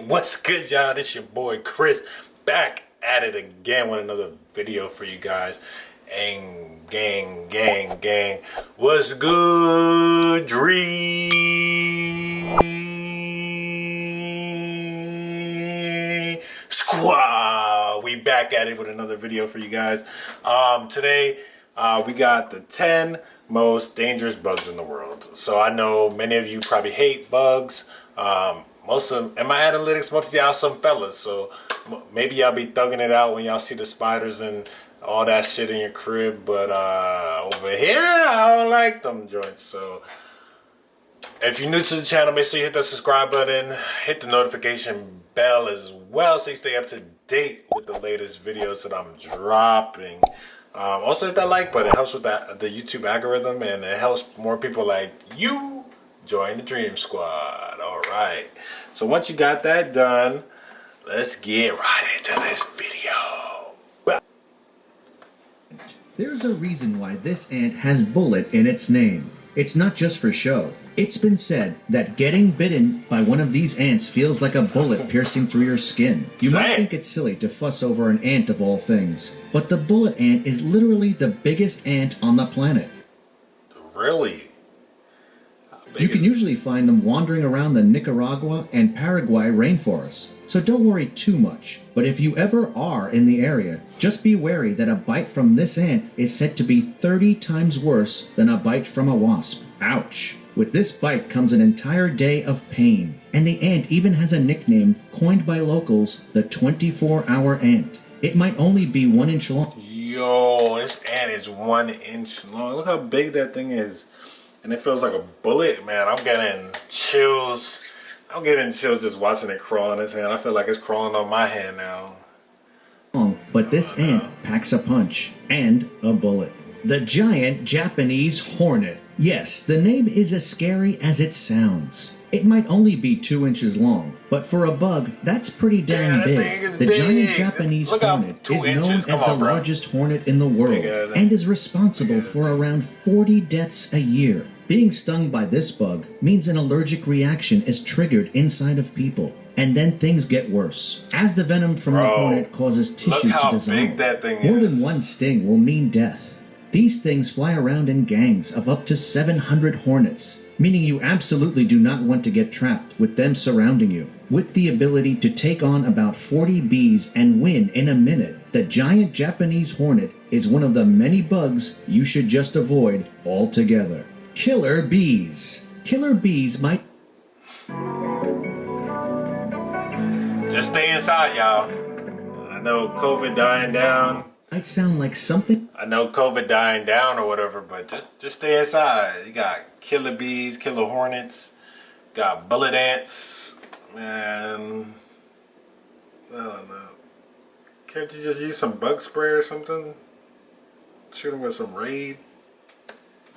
What's good, y'all? This your boy Chris, back at it again with another video for you guys. And gang, what's good, Dream Squad? We back at it with another video for you guys. Today we got the 10 most dangerous bugs in the world. So I know many of you probably hate bugs. Most of in my analytics, most of y'all some fellas, so maybe y'all be thugging it out when y'all see the spiders and all that shit in your crib. But over here, I don't like them joints. So if you're new to the channel, make sure you hit the subscribe button, hit the notification bell as well, so you stay up to date with the latest videos that I'm dropping. Also hit that like button. It helps with the YouTube algorithm, and it helps more people like you join the Dream Squad. All right. So once you got that done, let's get right into this video. There's a reason why this ant has bullet in its name. It's not just for show. It's been said that getting bitten by one of these ants feels like a bullet piercing through your skin. You might think it's silly to fuss over an ant of all things, but the bullet ant is literally the biggest ant on the planet. Really? You can usually find them wandering around the Nicaragua and Paraguay rainforests, so don't worry too much. But if you ever are in the area, just be wary that a bite from this ant is said to be 30 times worse than a bite from a wasp. Ouch! With this bite comes an entire day of pain, and the ant even has a nickname coined by locals, the 24-hour ant. It might only be 1 inch long. Yo, this ant is 1 inch long. Look how big that thing is. And it feels like a bullet, man. I'm getting chills. I'm getting chills just watching it crawl on his hand. I feel like it's crawling on my hand now. But this ant packs a punch and a bullet. The giant Japanese hornet. Yes, the name is as scary as it sounds. It might only be 2 inches long, but for a bug, that's pretty dang big. The giant Japanese hornet is known as the largest hornet in the world and is responsible for around 40 deaths a year. Being stung by this bug means an allergic reaction is triggered inside of people, and then things get worse, as the venom from the hornet causes tissue to dissolve. More than one sting will mean death. These things fly around in gangs of up to 700 hornets, meaning you absolutely do not want to get trapped with them surrounding you. With the ability to take on about 40 bees and win in a minute, the giant Japanese hornet is one of the many bugs you should just avoid altogether. Killer bees. Killer bees might... Just stay inside, y'all. I know COVID dying down. Might sound like something. I know COVID dying down or whatever, but just stay inside. You got killer bees, killer hornets, got bullet ants. Man, I don't know. Can't you just use some bug spray or something? Shoot them with some Raid.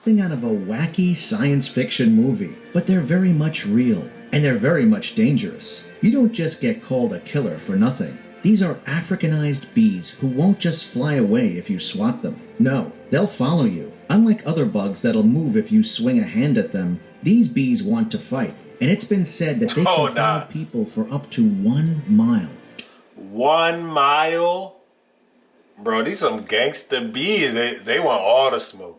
Thing out of a wacky science fiction movie, but they're very much real, and they're very much dangerous. You don't just get called a killer for nothing. These are Africanized bees who won't just fly away if you swat them. No, they'll follow you. Unlike other bugs that'll move if you swing a hand at them, these bees want to fight. And it's been said that they can follow people for up to 1 mile. 1 mile? Bro, these some gangster bees. They want all the smoke.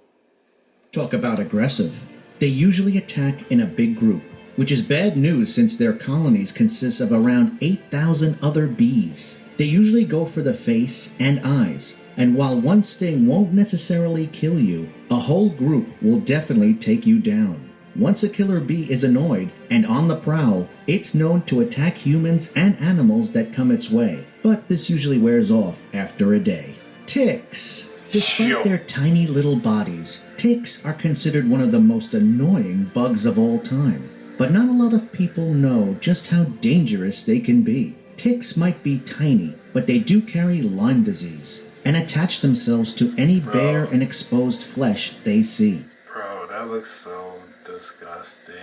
Talk about aggressive. They usually attack in a big group, which is bad news since their colonies consist of around 8,000 other bees. They usually go for the face and eyes, and while one sting won't necessarily kill you, a whole group will definitely take you down. Once a killer bee is annoyed and on the prowl, it's known to attack humans and animals that come its way, but this usually wears off after a day. Ticks. Despite their tiny little bodies, ticks are considered one of the most annoying bugs of all time. But not a lot of people know just how dangerous they can be. Ticks might be tiny, but they do carry Lyme disease and attach themselves to any bare and exposed flesh they see. Bro, that looks so disgusting.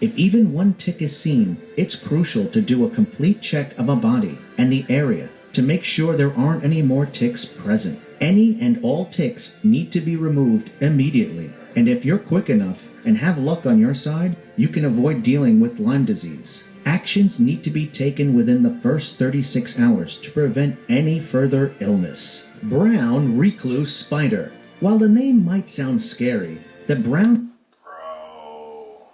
If even one tick is seen, it's crucial to do a complete check of a body and the area to make sure there aren't any more ticks present. Any and all ticks need to be removed immediately. And if you're quick enough and have luck on your side, you can avoid dealing with Lyme disease. Actions need to be taken within the first 36 hours to prevent any further illness. Brown recluse spider. While the name might sound scary, the brown... Bro,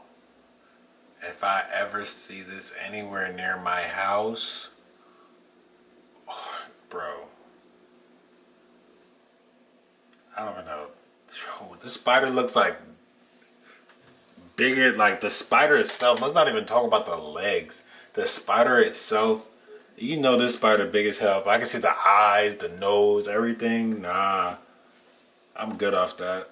if I ever see this anywhere near my house, bro, I don't even know. This spider looks like bigger, like the spider itself. Let's not even talk about the legs. The spider itself, you know this spider big as hell. If I can see the eyes, the nose, everything, nah, I'm good off that.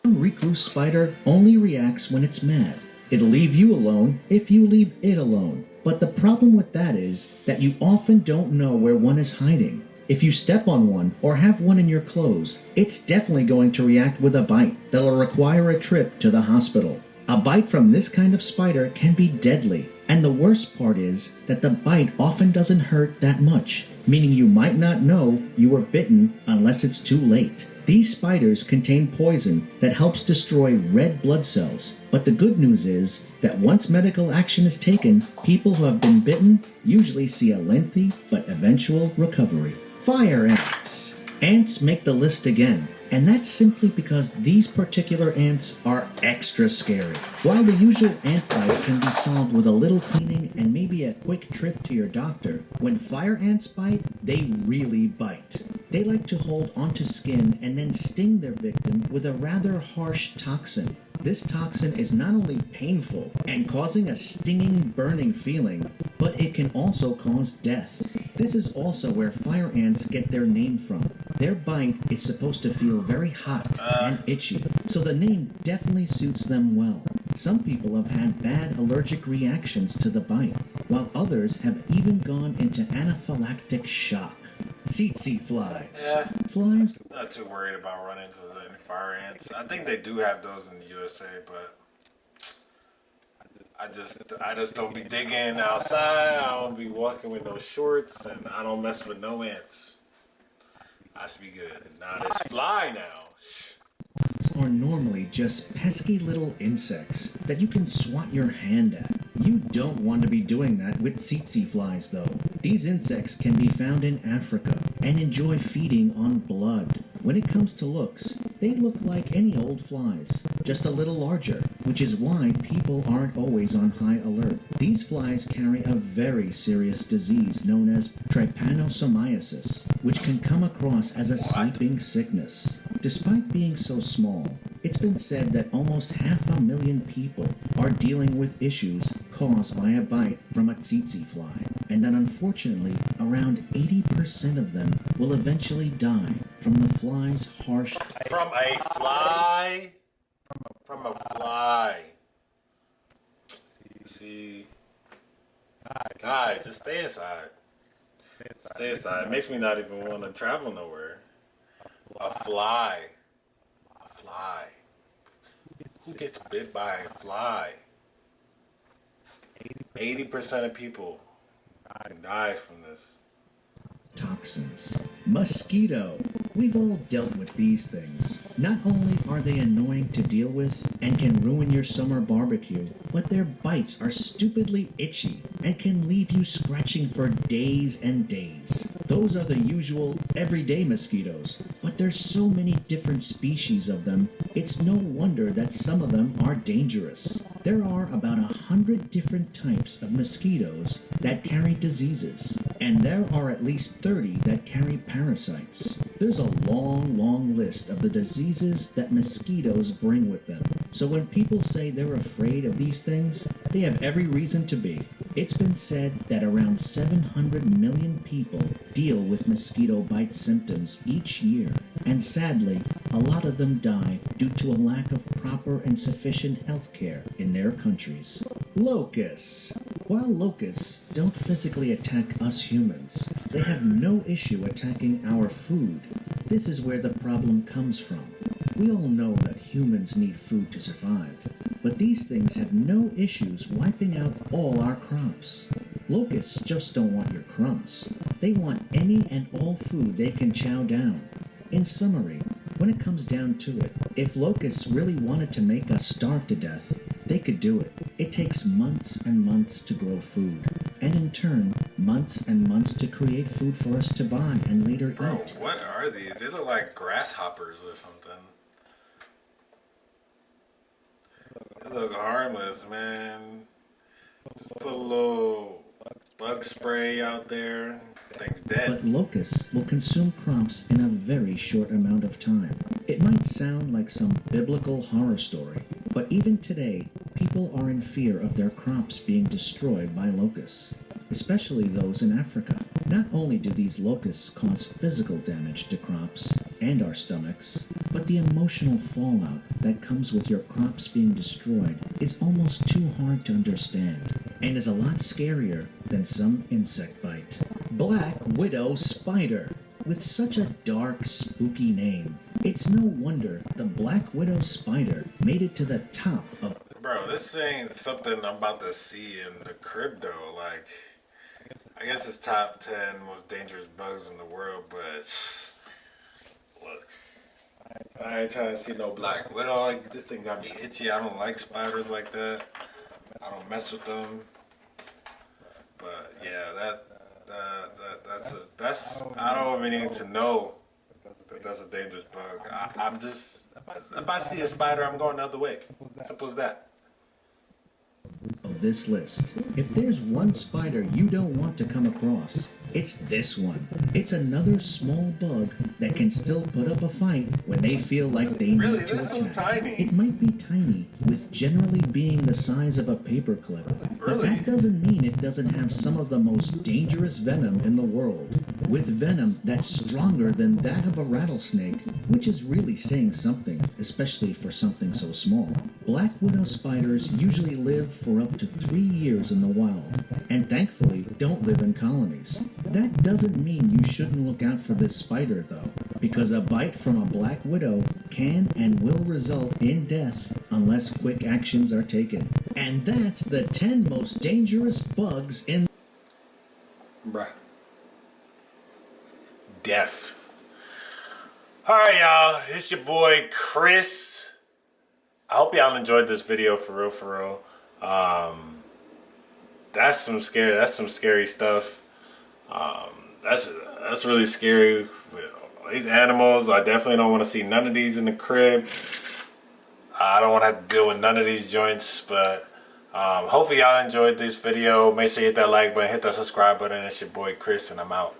Recluse spider only reacts when it's mad. It'll leave you alone if you leave it alone. But the problem with that is that you often don't know where one is hiding. If you step on one or have one in your clothes, it's definitely going to react with a bite that'll require a trip to the hospital. A bite from this kind of spider can be deadly, and the worst part is that the bite often doesn't hurt that much, meaning you might not know you were bitten unless it's too late. These spiders contain poison that helps destroy red blood cells, but the good news is that once medical action is taken, people who have been bitten usually see a lengthy but eventual recovery. Fire ants. Ants make the list again, and that's simply because these particular ants are extra scary. While the usual ant bite can be solved with a little cleaning and maybe a quick trip to your doctor, when fire ants bite, they really bite. They like to hold onto skin and then sting their victim with a rather harsh toxin. This toxin is not only painful and causing a stinging, burning feeling, but it can also cause death. This is also where fire ants get their name from. Their bite is supposed to feel very hot and itchy, so the name definitely suits them well. Some people have had bad allergic reactions to the bite, while others have even gone into anaphylactic shock. Tsetse flies. Flies? Not too worried about running into any fire ants. I think they do have those in the USA, but I just don't be digging outside. I don't be walking with no shorts, and I don't mess with no ants. I should be good. Now this fly now. Are normally just pesky little insects that you can swat your hand at. You don't want to be doing that with tsetse flies though. These insects can be found in Africa and enjoy feeding on blood. When it comes to looks, they look like any old flies, just a little larger, which is why people aren't always on high alert. These flies carry a very serious disease known as trypanosomiasis, which can come across as a sleeping sickness. Despite being so small, it's been said that almost 500,000 people are dealing with issues caused by a bite from a tsetse fly, and that unfortunately around 80% of them will eventually die from the fly's harsh... From a fly? From a fly. See? Guys, just stay inside. Stay inside. It makes me not even want to travel nowhere. A fly. A fly. Who gets bit by a fly? 80% of people die from this. Toxins. Mosquito. We've all dealt with these things. Not only are they annoying to deal with and can ruin your summer barbecue, but their bites are stupidly itchy and can leave you scratching for days and days. Those are the usual everyday mosquitoes, but there's so many different species of them, it's no wonder that some of them are dangerous. There are about 100 different types of mosquitoes that carry diseases, and there are at least 30 that carry parasites. There's a long list of the diseases that mosquitoes bring with them. So when people say they're afraid of these things, they have every reason to be. It's been said that around 700 million people deal with mosquito bite symptoms each year, and sadly, a lot of them die due to a lack of proper and sufficient health care in their countries. Locusts. While locusts don't physically attack us humans, they have no issue attacking our food. This is where the problem comes from. We all know that humans need food to survive, but these things have no issues wiping out all our crops. Locusts just don't want your crumbs. They want any and all food they can chow down. In summary, When it comes down to it, if locusts really wanted to make us starve to death, they could do it. It takes months and months to grow food, and in turn, months and months to create food for us to buy and later Bro, eat. what are these? They look like grasshoppers or something. They look harmless, man. Just put a little bug spray out there. Thing's dead. But locusts will consume crops in a very short amount of time. It might sound like some biblical horror story, but even today, people are in fear of their crops being destroyed by locusts, especially those in Africa. Not only do these locusts cause physical damage to crops and our stomachs, but the emotional fallout that comes with your crops being destroyed is almost too hard to understand and is a lot scarier than some insect bite. Black widow spider. With such a dark, spooky name, it's no wonder the black widow spider made it to the top of... Bro, this ain't something I'm about to see in the crib though. Like, I guess it's top 10 most dangerous bugs in the world, but look, I ain't trying to see no black widow. Like, this thing got me itchy. I don't like spiders like that. I don't mess with them. But yeah, that's I don't even need to know that that's a dangerous bug. I'm just, if I see a spider, I'm going the other way. Simple as that. Of this list. If there's one spider you don't want to come across, it's this one. It's another small bug that can still put up a fight when they feel like they Really? need to They're so attack. tiny. It might be tiny, with generally being the size of a paperclip, but Really? that doesn't mean it doesn't have some of the most dangerous venom in the world, with venom that's stronger than that of a rattlesnake, which is really saying something, especially for something so small. Black widow spiders usually live for up to 3 years in the wild, and thankfully don't live in colonies. That doesn't mean you shouldn't look out for this spider though, because a bite from a black widow can and will result in death unless quick actions are taken. And that's the 10 most dangerous bugs in... Bruh. Death. Alright, y'all. It's your boy, Chris. I hope y'all enjoyed this video for real, for real. That's some scary stuff. That's really scary. These animals, I definitely don't want to see none of these in the crib. I don't want to have to deal with none of these joints, but hopefully y'all enjoyed this video. Make sure you hit that like button, hit that subscribe button. It's your boy Chris, and I'm out.